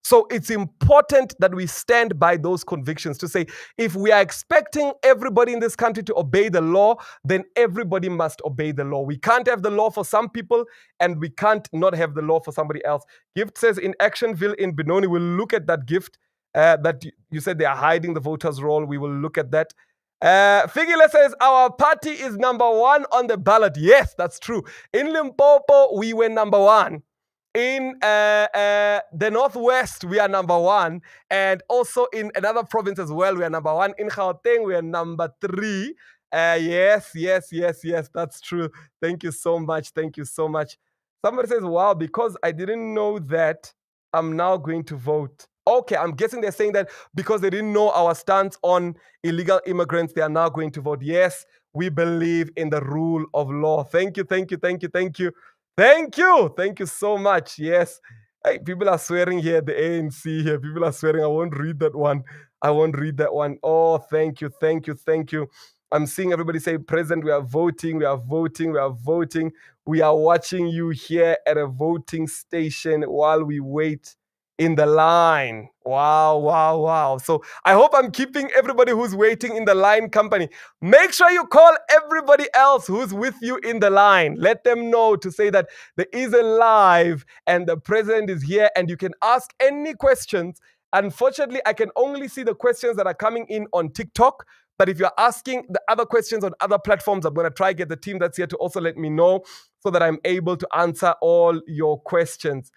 So it's important that we stand by those convictions to say, if we are expecting everybody in this country to obey the law, then everybody must obey the law. We can't have the law for some people and we can't not have the law for somebody else. Gift says in Actionville in Benoni, we'll look at that, Gift, that you said they are hiding the voters' roll. We will look at that. Figile says our party is number one on the ballot. Yes, that's true. In Limpopo, we were number one. In the Northwest, we are number one. And also in another province as well, we are number one. In Gauteng, we are number 3. Yes, that's true. Thank you so much. Thank you so much. Somebody says, wow, because I didn't know that, I'm now going to vote. Okay, I'm guessing they're saying that because they didn't know our stance on illegal immigrants, they are now going to vote. Yes, we believe in the rule of law. Thank you. Thank you so much. Yes. Hey, people are swearing here, the ANC here. People are swearing. I won't read that one. Oh, thank you. I'm seeing everybody say, President, we are voting. We are watching you here at a voting station while we wait in the line. Wow. So I hope I'm keeping everybody who's waiting in the line company. Make sure you call everybody else who's with you in the line. Let them know to say that there is a live and the president is here and you can ask any questions. Unfortunately, I can only see the questions that are coming in on TikTok. But if you're asking the other questions on other platforms, I'm going to try get the team that's here to also let me know so that I'm able to answer all your questions.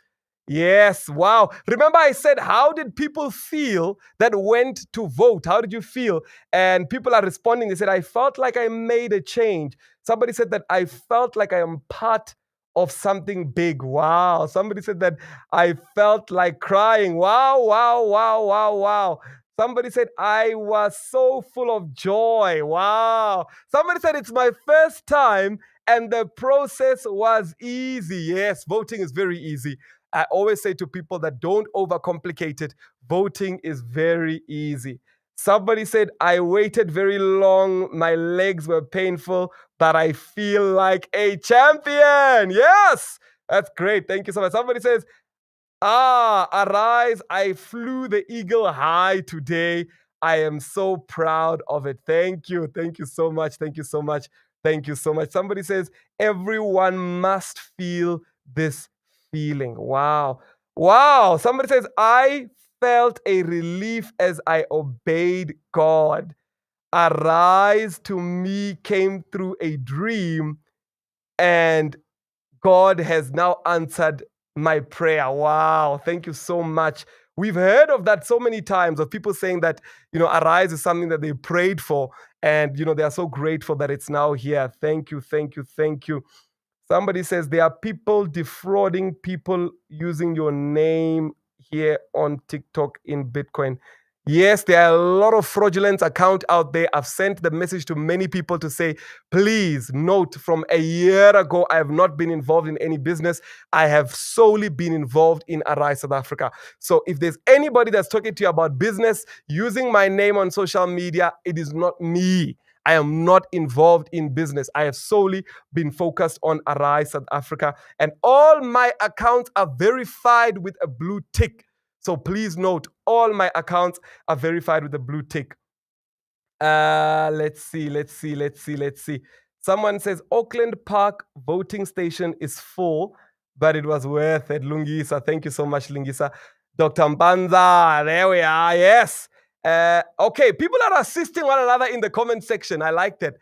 Yes, wow. Remember I said, how did people feel that went to vote? How did you feel? And people are responding. They said, I felt like I made a change. Somebody said that I felt like I am part of something big. Wow. Somebody said that I felt like crying. Wow. Somebody said, I was so full of joy. Wow. Somebody said, it's my first time and the process was easy. Yes, voting is very easy. I always say to people that don't overcomplicate it, voting is very easy. Somebody said, I waited very long. My legs were painful, but I feel like a champion. Yes, that's great. Thank you so much. Somebody says, arise. I flew the eagle high today. I am so proud of it. Thank you. Thank you so much. Somebody says, everyone must feel this feeling. Wow. Somebody says, I felt a relief as I obeyed God. Arise to me came through a dream and God has now answered my prayer. Wow. Thank you so much. We've heard of that so many times, of people saying that, arise is something that they prayed for. And, they are so grateful that it's now here. Thank you. Somebody says there are people defrauding people using your name here on TikTok in Bitcoin. Yes, there are a lot of fraudulent accounts out there. I've sent the message to many people to say, please note from a year ago, I have not been involved in any business. I have solely been involved in Arise South Africa. So if there's anybody that's talking to you about business using my name on social media, it is not me. I am not involved in business. I have solely been focused on Arise South Africa. And all my accounts are verified with a blue tick. So please note, all my accounts are verified with a blue tick. Let's see. Someone says Auckland Park voting station is full, but it was worth it. Lungisa, thank you so much, Lungisa. Dr. Mbanza, there we are. Yes. Okay, people are assisting one another in the comment section. I like that.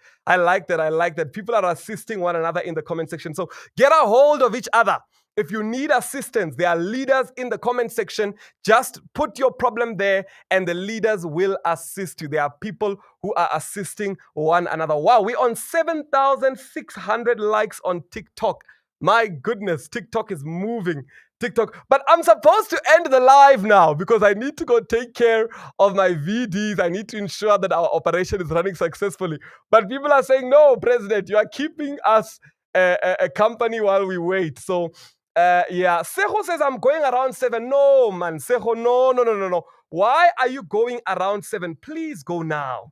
People are assisting one another in the comment section. So get a hold of each other. If you need assistance, there are leaders in the comment section. Just put your problem there and the leaders will assist you. There are people who are assisting one another. Wow, we're on 7,600 likes on TikTok. My goodness, TikTok is moving. TikTok. But I'm supposed to end the live now because I need to go take care of my VDs. I need to ensure that our operation is running successfully. But people are saying, no, President, you are keeping us a company while we wait. So, yeah, Seho says I'm going around 7. No, man, Seho, no. Why are you going around 7? Please go now.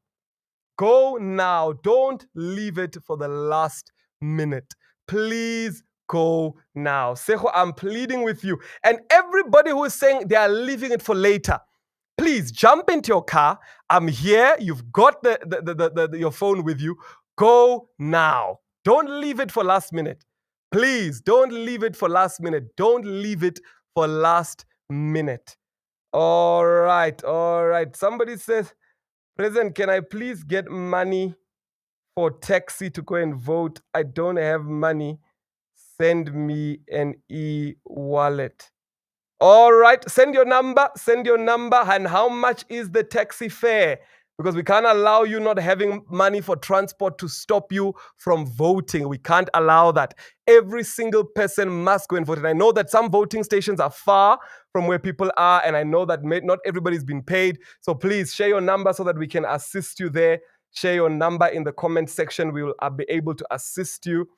Go now. Don't leave it for the last minute. Please go now. Seho, I'm pleading with you. And everybody who is saying they are leaving it for later, please jump into your car. I'm here. You've got your phone with you. Go now. Don't leave it for last minute. Please don't leave it for last minute. Don't leave it for last minute. All right. Somebody says, President, can I please get money for taxi to go and vote? I don't have money. Send me an e-wallet. All right, send your number, and how much is the taxi fare? Because we can't allow you not having money for transport to stop you from voting. We can't allow that. Every single person must go and vote. And I know that some voting stations are far from where people are, and I know that not everybody's been paid. So please share your number so that we can assist you there. Share your number in the comment section. We will be able to assist you.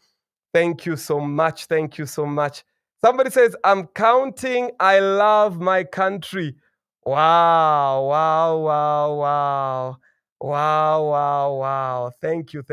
Thank you so much. Somebody says, I'm counting. I love my country. Wow. Thank you.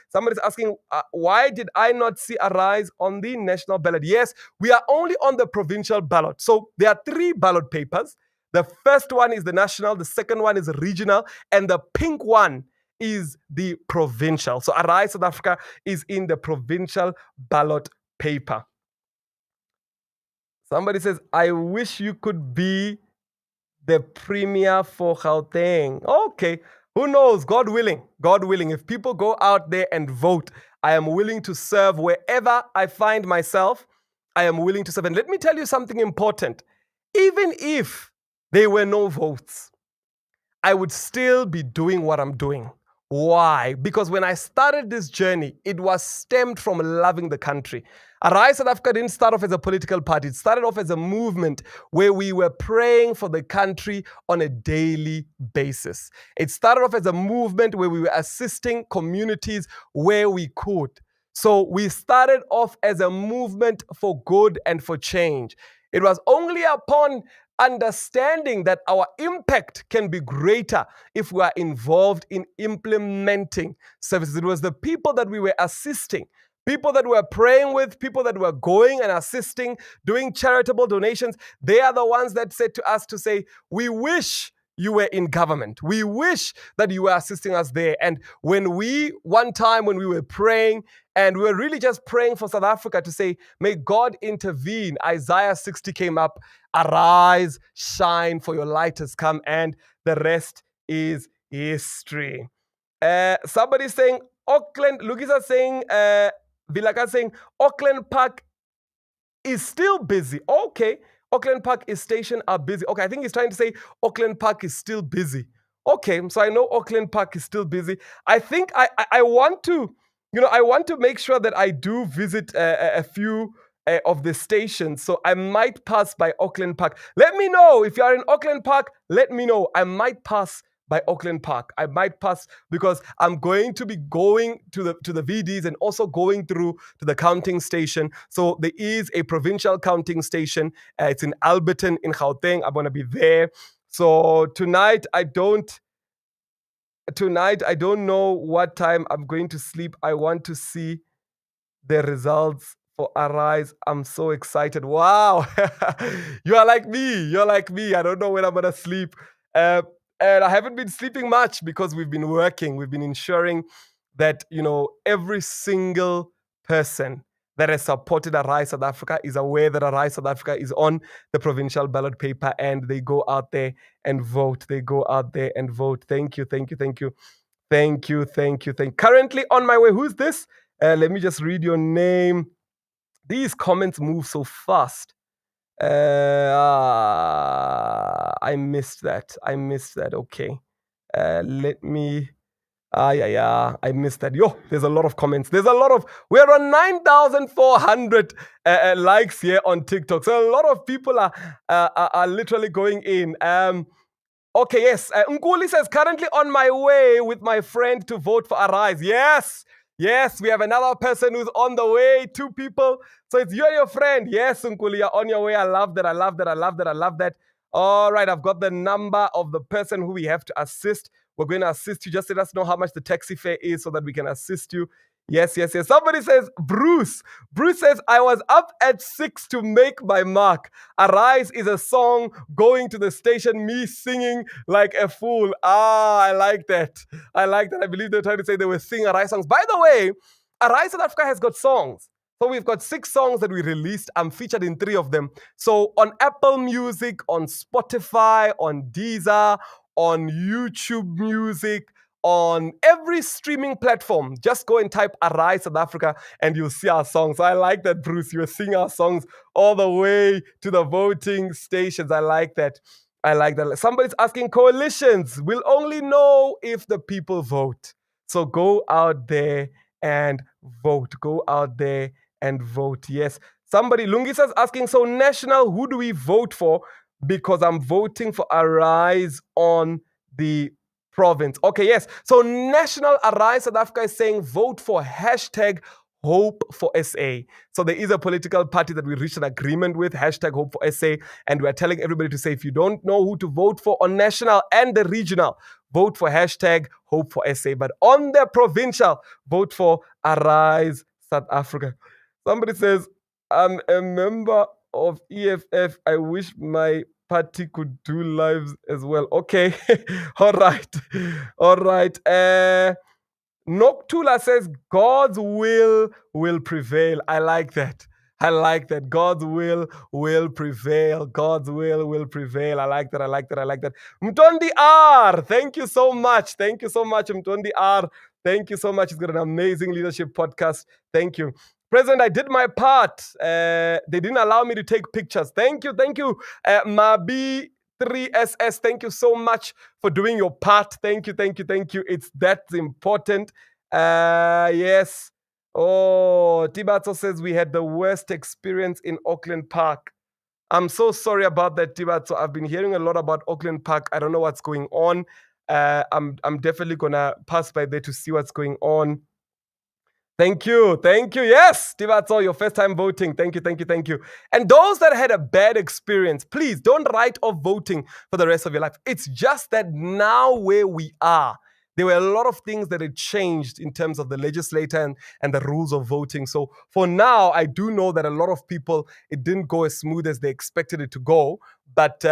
Somebody's asking, why did I not see Arise on the national ballot? Yes, we are only on the provincial ballot. So there are 3 ballot papers. The first one is the national, the second one is regional, and the pink one is the provincial. So Arise South Africa is in the provincial ballot paper. Somebody says, I wish you could be the premier for Gauteng. Okay, who knows? God willing. If people go out there and vote, I am willing to serve wherever I find myself. I am willing to serve. And let me tell you something important. Even if there were no votes, I would still be doing what I'm doing. Why? Because when I started this journey, it was stemmed from loving the country. Arise South Africa didn't start off as a political party. It started off as a movement where we were praying for the country on a daily basis. It started off as a movement where we were assisting communities where we could. So we started off as a movement for good and for change. It was only upon understanding that our impact can be greater if we are involved in implementing services. It was the people that we were assisting, people that we were praying with, people that were going and assisting, doing charitable donations. They are the ones that said to us to say, we wish you were in government. We wish that you were assisting us there. And one time when we were praying, and we were really just praying for South Africa to say, may God intervene. Isaiah 60 came up, arise, shine, for your light has come, and the rest is history. Somebody saying, Auckland, Lugisa saying, Vilaka saying, Auckland Park is still busy. Okay. Auckland Park is station are busy. Okay, I think he's trying to say Auckland Park is still busy. Okay, so I know Auckland Park is still busy. I think I want to, I want to make sure that I do visit a few of the station. So I might pass by Auckland Park. Let me know if you are in Auckland Park. Let me know. I might pass by Auckland Park. I might pass because I'm going to be going to the VDs and also going through to the counting station. So there is a provincial counting station. It's in Alberton in Gauteng. I'm going to be there. So tonight I don't know what time I'm going to sleep. I want to see the results for Arise. I'm so excited. Wow. You are like me. You're like me. I don't know when I'm going to sleep. And I haven't been sleeping much because we've been working. We've been ensuring that, every single person that has supported Arise South Africa is aware that Arise South Africa is on the provincial ballot paper, and they go out there and vote. They go out there and vote. Thank you. Currently on my way. Who's this? Let me just read your name. These comments move so fast. I missed that. Okay. Let me. I missed that. Yo, there's a lot of comments. We're on 9,400 likes here on TikTok. So a lot of people are literally going in. Okay, yes. Nkuli says, currently on my way with my friend to vote for Arise. Yes, we have another person who's on the way. 2 people. So it's you and your friend. Yes, Nkuli, you're on your way. I love that. All right, I've got the number of the person who we have to assist. We're going to assist you. Just let us know how much the taxi fare is so that we can assist you. Yes. Somebody says, Bruce. Bruce says, I was up at 6 to make my mark. Arise is a song going to the station, me singing like a fool. I like that. I believe they're trying to say they were singing Arise songs. By the way, Arise South Africa has got songs. So we've got 6 songs that we released. I'm featured in 3 of them. So on Apple Music, on Spotify, on Deezer, on YouTube Music, on every streaming platform, just go and type Arise South Africa and you'll see our songs. I like that, Bruce. You're singing our songs all the way to the voting stations. I like that. Somebody's asking coalitions. We'll only know if the people vote. So go out there and vote. Yes. Somebody, Lungisa's asking, so national, who do we vote for? Because I'm voting for Arise on the province. Okay, yes. So National Arise South Africa is saying vote for #Hope for SA. So there is a political party that we reached an agreement with, #Hope for SA, and we're telling everybody to say, if you don't know who to vote for on national and the regional, vote for #Hope for SA. But on the provincial, vote for Arise South Africa. Somebody says, I'm a member of EFF. I wish my party could do lives as well. Okay. All right. Noktula says God's will prevail. I like that. God's will prevail. God's will prevail. I like that. Mtondi R, thank you so much, Mtondi R. Thank you so much. He's got an amazing leadership podcast. Thank you. President, I did my part. They didn't allow me to take pictures. Thank you. Mabi 3SS, thank you so much for doing your part. Thank you. It's that important. Yes. Oh, Tibato says we had the worst experience in Auckland Park. I'm so sorry about that, Tibato. I've been hearing a lot about Auckland Park. I don't know what's going on. I'm definitely gonna pass by there to see what's going on. Thank you. Yes, Tibato, your first time voting. Thank you. And those that had a bad experience, please don't write off voting for the rest of your life. It's just that now where we are, there were a lot of things that had changed in terms of the legislator and the rules of voting. So for now, I do know that a lot of people, it didn't go as smooth as they expected it to go. But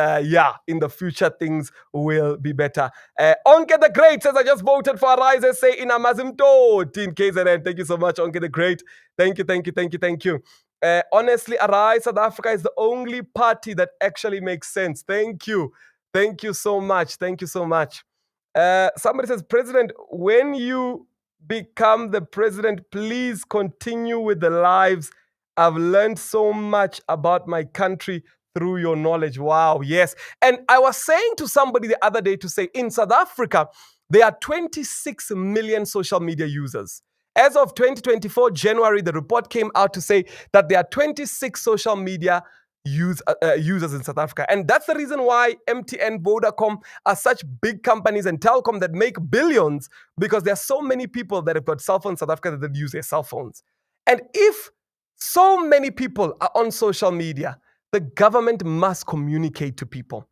in the future, things will be better. Onke the Great says, I just voted for Arise SA in Amazimto, in KZN. Thank you so much, Onke the Great. Thank you. Honestly, Arise South Africa is the only party that actually makes sense. Thank you so much. Somebody says, President, when you become the president, please continue with the lives. I've learned so much about my country through your knowledge. Wow, yes. And I was saying to somebody the other day to say, in South Africa, there are 26 million social media users. As of 2024 January, the report came out to say that there are 26 social media users in South Africa. And that's the reason why MTN, Vodacom are such big companies, and Telkom that make billions, because there are so many people that have got cell phones in South Africa that use their cell phones. And if so many people are on social media, the government must communicate to people.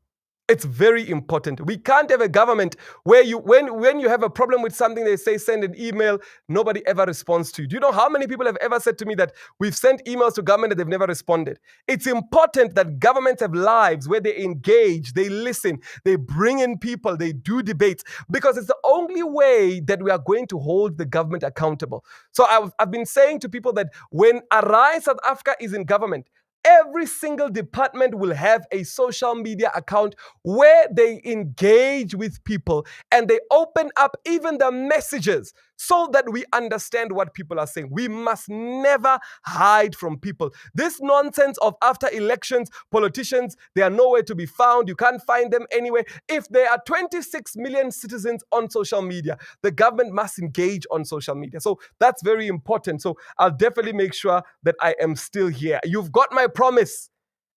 It's very important. We can't have a government where when you have a problem with something, they say send an email, nobody ever responds to you. Do you know how many people have ever said to me that we've sent emails to government and they've never responded? It's important that governments have lives where they engage, they listen, they bring in people, they do debates, because it's the only way that we are going to hold the government accountable. So I've been saying to people that when Arise South Africa is in government, every single department will have a social media account where they engage with people and they open up even the messages so that we understand what people are saying. We must never hide from people. This nonsense of after elections, politicians, they are nowhere to be found. You can't find them anywhere. If there are 26 million citizens on social media, the government must engage on social media. So that's very important. So I'll definitely make sure that I am still here. You've got my promise.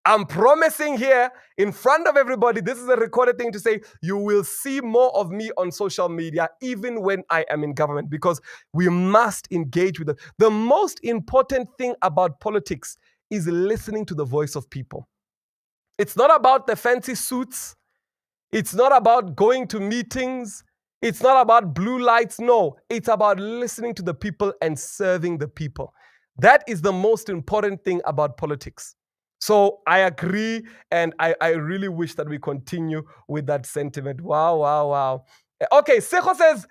I'm promising here in front of everybody, this is a recorded thing to say, you will see more of me on social media even when I am in government, because we must engage with them. The most important thing about politics is listening to the voice of people. It's not about the fancy suits. It's not about going to meetings. It's not about blue lights. No, it's about listening to the people and serving the people. That is the most important thing about politics. So I agree, and I really wish that we continue with that sentiment. Wow. Okay, Sejo says,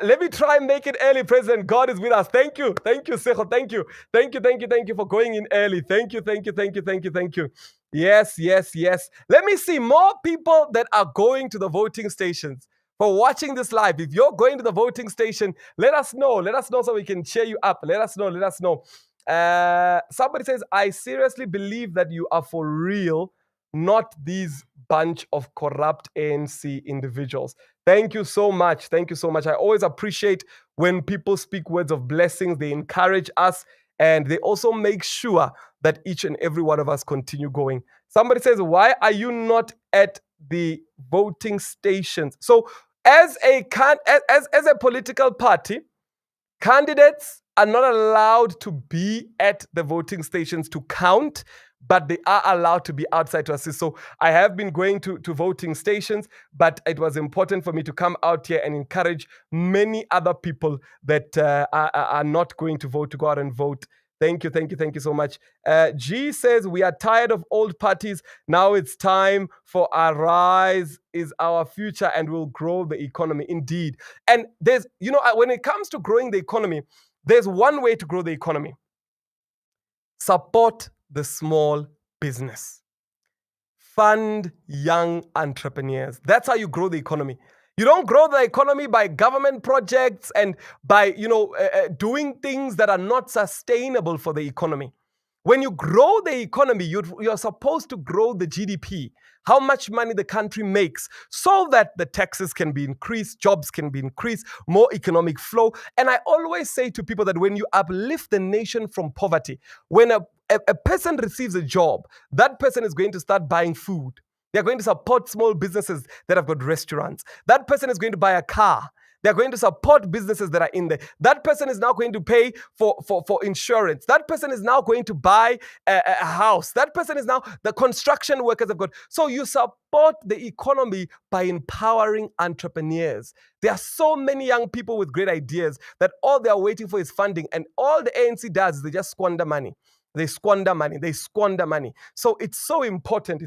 let me try and make it early, President. God is with us. Thank you, Sejo. Thank you for going in early. Thank you. Yes. Let me see more people that are going to the voting stations. For watching this live, if you're going to the voting station, let us know. Let us know so we can cheer you up. Let us know. Somebody says, I seriously believe that you are for real, not these bunch of corrupt ANC individuals. Thank you so much. I always appreciate when people speak words of blessings. They encourage us, and they also make sure that each and every one of us continue going. Somebody says, why are you not at the voting stations? So as a political party, candidates are not allowed to be at the voting stations to count, but they are allowed to be outside to assist. So I have been going to voting stations, but it was important for me to come out here and encourage many other people that are not going to vote to go out and vote. Thank you so much. G says, we are tired of old parties. Now it's time for Arise is our future and will grow the economy. Indeed. And there's, when it comes to growing the economy, there's one way to grow the economy. Support the small business. Fund young entrepreneurs. That's how you grow the economy. You don't grow the economy by government projects and by, doing things that are not sustainable for the economy. When you grow the economy, you're supposed to grow the GDP, how much money the country makes, so that the taxes can be increased, jobs can be increased, more economic flow. And I always say to people that when you uplift the nation from poverty, when a person receives a job, that person is going to start buying food. They're going to support small businesses that have got restaurants. That person is going to buy a car. They're going to support businesses that are in there. That person is now going to pay for insurance. That person is now going to buy a house. That person is now, the construction workers have got. So you support the economy by empowering entrepreneurs. There are so many young people with great ideas that all they are waiting for is funding. And all the ANC does is they just squander money. They squander money. So it's so important.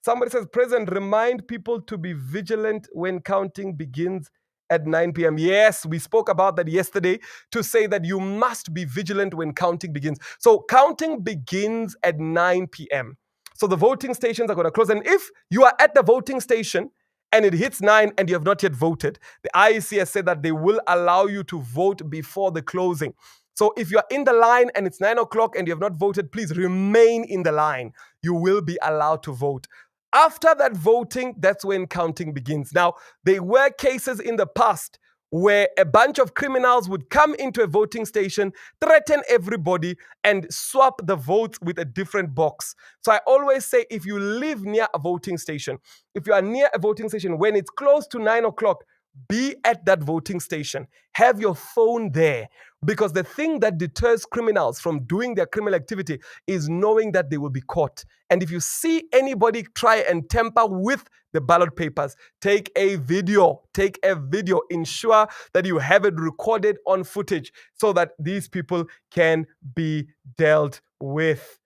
Somebody says, President, remind people to be vigilant when counting begins at 9 p.m. Yes, we spoke about that yesterday, to say that you must be vigilant when counting begins. So counting begins at 9 p.m. So the voting stations are going to close. And if you are at the voting station and it hits 9 and you have not yet voted, the IEC has said that they will allow you to vote before the closing. So if you're in the line and it's 9 o'clock and you have not voted, please remain in the line. You will be allowed to vote. After that voting, that's when counting begins. Now, there were cases in the past where a bunch of criminals would come into a voting station, threaten everybody, and swap the votes with a different box. So I always say, if you live near a voting station, if you are near a voting station, when it's close to 9 o'clock, be at that voting station. Have your phone there. Because the thing that deters criminals from doing their criminal activity is knowing that they will be caught. And if you see anybody try and tamper with the ballot papers, take a video. Take a video. Ensure that you have it recorded on footage so that these people can be dealt with.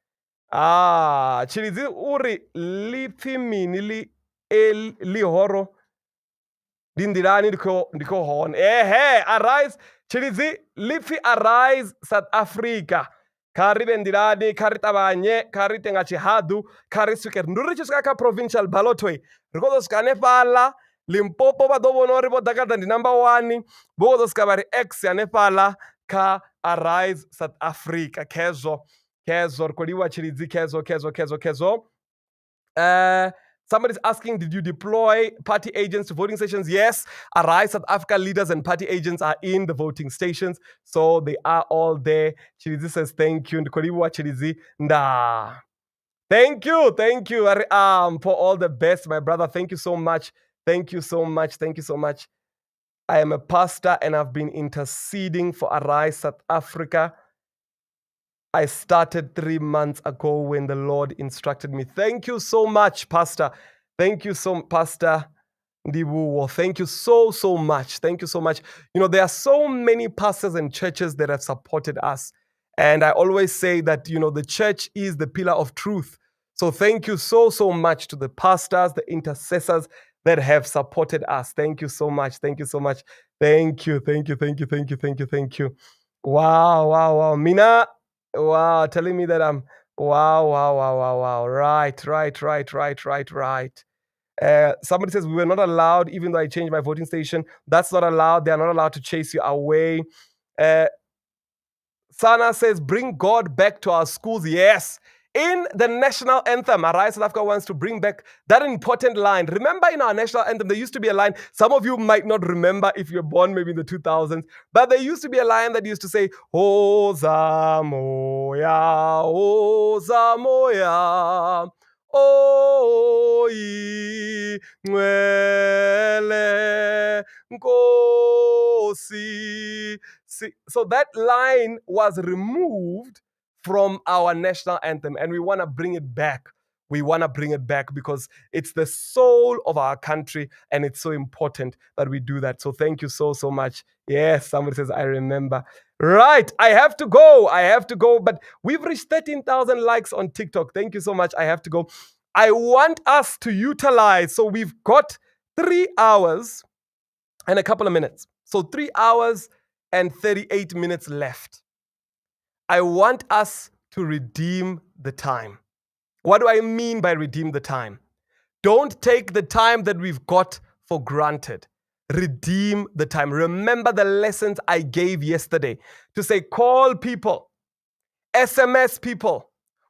Chilizi uri liphi mini li horo dindirani ndiko hon. Arise Chilizi liphi arise South Africa. Kari bendirani, kari tabanye, kari tenga chihadu, kari suker. Ndurichi skaka provincial balotwe. Rikodo skane pala, Limpopo ba dobo nori bo dakata ndi number 1. Bogo skabari X ya nepala ka arise South Africa. Kezo rikodiwa Chilizi kezo. Somebody's asking, did you deploy party agents to voting stations? Yes, Arise South Africa leaders and party agents are in the voting stations. So they are all there. Chilizi says, thank you. Ndikoliwa Chilizi. Nda. Thank you for all the best, my brother. Thank you so much. Thank you so much. I am a pastor and I've been interceding for Arise South Africa. I started 3 months ago when the Lord instructed me. Thank you so much, Pastor. Thank you so much, Pastor Ndibuwo. Thank you so much. Thank you so much. You know, there are so many pastors and churches that have supported us. And I always say that, you know, the church is the pillar of truth. So thank you so much to the pastors, the intercessors that have supported us. Thank you so much. Thank you so much. Thank you. Wow. Mina. Wow, telling me that I'm wow. Right. Somebody says we were not allowed, even though I changed my voting station. That's not allowed. They are not allowed to chase you away. Sana says, bring God back to our schools. Yes. In the national anthem, Arise South Africa wants to bring back that important line. Remember in our national anthem, there used to be a line. Some of you might not remember if you're born maybe in the 2000s, but there used to be a line that used to say, Oza moya, Oyi Nwele Nkosi. So that line was removed from our national anthem, and we want to bring it back. We want to bring it back because it's the soul of our country, and it's so important that we do that. So thank you so much. Yes, somebody says, I remember. Right, I have to go, but we've reached 13,000 likes on TikTok. Thank you so much. I have to go. I want us to utilize, so we've got 3 hours and a couple of minutes. So 3 hours and 38 minutes left. I want us to redeem the time. What do I mean by redeem the time? Don't take the time that we've got for granted. Redeem the time. Remember the lessons I gave yesterday to say, call people, SMS people,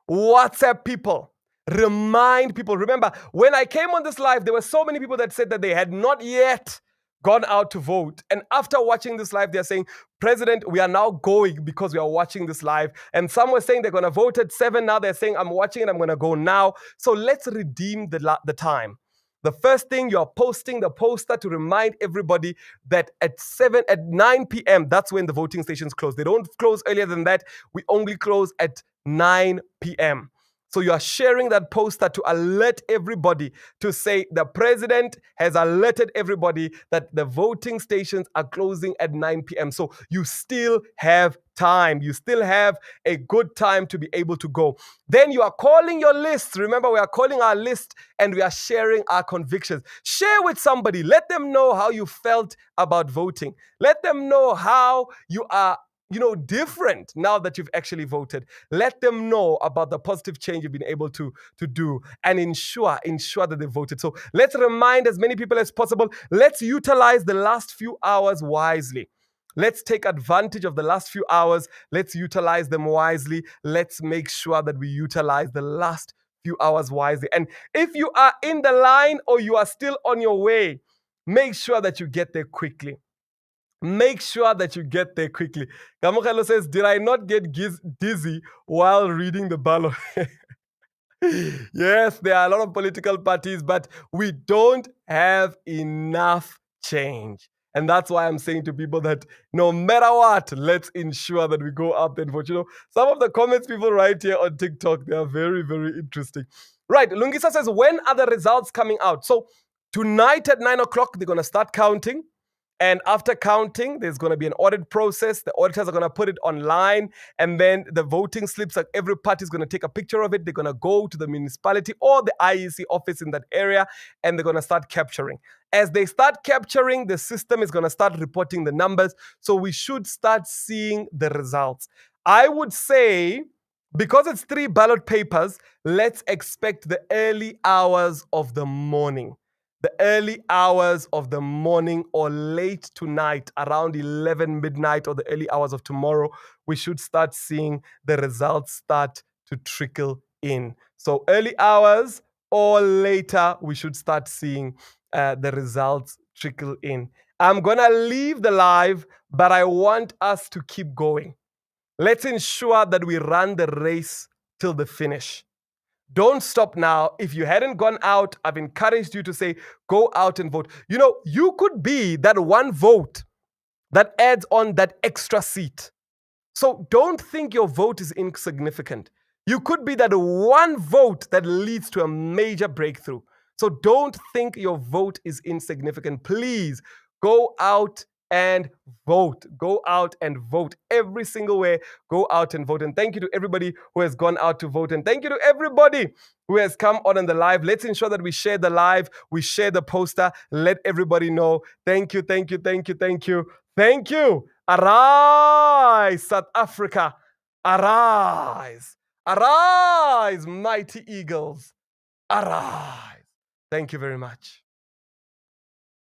WhatsApp people, remind people. Remember, when I came on this live, there were so many people that said that they had not yet gone out to vote. And after watching this live, they're saying, President, we are now going because we are watching this live. And some were saying they're going to vote at 7. Now they're saying, I'm watching it, I'm going to go now. So let's redeem the time. The first thing, you're posting the poster to remind everybody that at 9 p.m., that's when the voting stations close. They don't close earlier than that. We only close at 9 p.m. So you are sharing that poster to alert everybody, to say the president has alerted everybody that the voting stations are closing at 9 p.m. So you still have time. You still have a good time to be able to go. Then you are calling your list. Remember, we are calling our list and we are sharing our convictions. Share with somebody. Let them know how you felt about voting. Let them know how you are different now that you've actually voted. Let them know about the positive change you've been able to do, and ensure that they voted. So let's remind as many people as possible. Let's utilize the last few hours wisely. Let's take advantage of the last few hours. Let's utilize them wisely. Let's make sure that we utilize the last few hours wisely. And if you are in the line or you are still on your way, make sure that you get there quickly. Make sure that you get there quickly. Kamukelo says, did I not get dizzy while reading the ballot? Yes, there are a lot of political parties, but we don't have enough change. And that's why I'm saying to people that no matter what, let's ensure that we go out and vote. Some of the comments people write here on TikTok, they are very, very interesting. Right, Lungisa says, when are the results coming out? So tonight at 9 o'clock, they're going to start counting. And after counting, there's going to be an audit process. The auditors are going to put it online. And then the voting slips, like every party is going to take a picture of it. They're going to go to the municipality or the IEC office in that area, and they're going to start capturing. As they start capturing, the system is going to start reporting the numbers. So we should start seeing the results. I would say, because it's 3 ballot papers, let's expect the early hours of the morning. The early hours of the morning or late tonight, around 11 midnight or the early hours of tomorrow, we should start seeing the results start to trickle in. So early hours or later, we should start seeing the results trickle in. I'm going to leave the live, but I want us to keep going. Let's ensure that we run the race till the finish. Don't stop now. If you hadn't gone out, I've encouraged you to say, go out and vote. You could be that one vote that adds on that extra seat. So don't think your vote is insignificant. You could be that one vote that leads to a major breakthrough. So don't think your vote is insignificant. Please go out and vote. Go out and vote every single way. Go out and vote. And thank you to everybody who has gone out to vote. And thank you to everybody who has come on the live. Let's ensure that we share the live, we share the poster, let everybody know. Thank you, thank you, thank you, thank you, thank you. Arise, South Africa. Arise. Arise, mighty eagles. Arise. Thank you very much.